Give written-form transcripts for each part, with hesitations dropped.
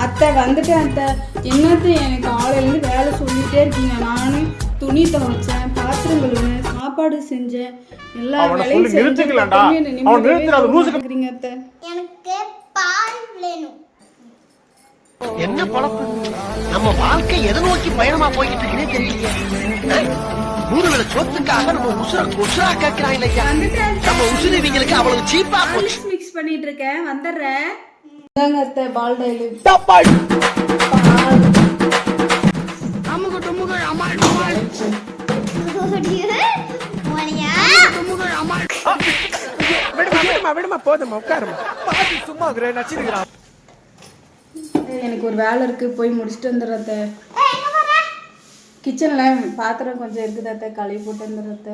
அத்தை வந்துட்டேன் அத்தை. என்னத்தை எனக்கு காலையிலேருந்து வேலை சொல்லிகிட்டே இருக்கீங்க. நானும் துணி துவைச்சேன், பாத்திரம் கழுவினேன், சாப்பாடு செஞ்சேன், எல்லா வேலையும் செஞ்சுக்கிறீங்க அத்தை. எனக்கு பால் வேணும். என்ன பழப்பு? நம்ம வாழ்க்கை எதை நோக்கி பயணமா போய்கிட்டு இருக்குன்னே தெரியல. ஊர்ல சொத்துக்காக நம்ம உசுரா கேட்கிறாங்க இல்லையா? நம்ம உசுறு இவங்களுக்கு அவ்வளவு சீப்பா போச்சு. மிக்ஸ் பண்ணிட்டு இருக்கேன், வந்துடுறேன். இந்தாங்க அத்தை பால் டைலி. விடுமா போதுமா உட்காருமா. சும்மா நச்சிருக்கிறான். எனக்கு ஒரு வேலை இருக்கு, போய் முடிச்சுட்டு வந்துடுறத. கிச்சன்ல பாத்திரம் கொஞ்சம் இருக்குது அத்தை, கழுவி போட்டு வந்துடுறத.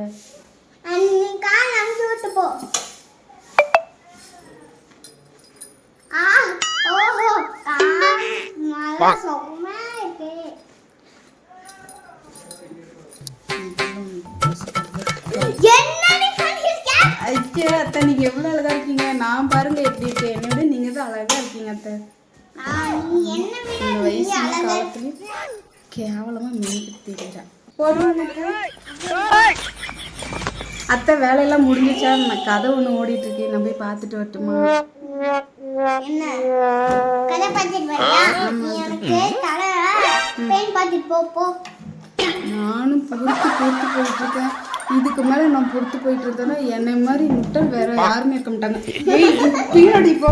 ஐயோ அத்தை, நீங்க எவ்வளவு அழகா இருக்கீங்க. நான் பாருங்க எப்படி இருக்கேன். என்னை விட நீங்க தான் அழகா இருக்கீங்க அத்தை. இந்த வயசு காலத்துலயும் கேவலமா மீன் தெரியுறேன். அத்தை வேலையெல்லாம் முடிஞ்சிச்சா? நான் கதை ஒண்ணு ஓடிட்டு இருக்கேன், நான் போய் பார்த்துட்டு வரட்டுமா? நானும் பொறுத்து போயிட்டு இருக்கேன். இதுக்கு மேல நான் பொறுத்து போயிட்டு இருந்தேன்னா என்னை மாதிரி முட்டல் வேற யாருமே இருக்க மாட்டாங்க. பின்னாடி போ.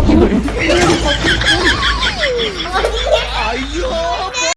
ஐயோ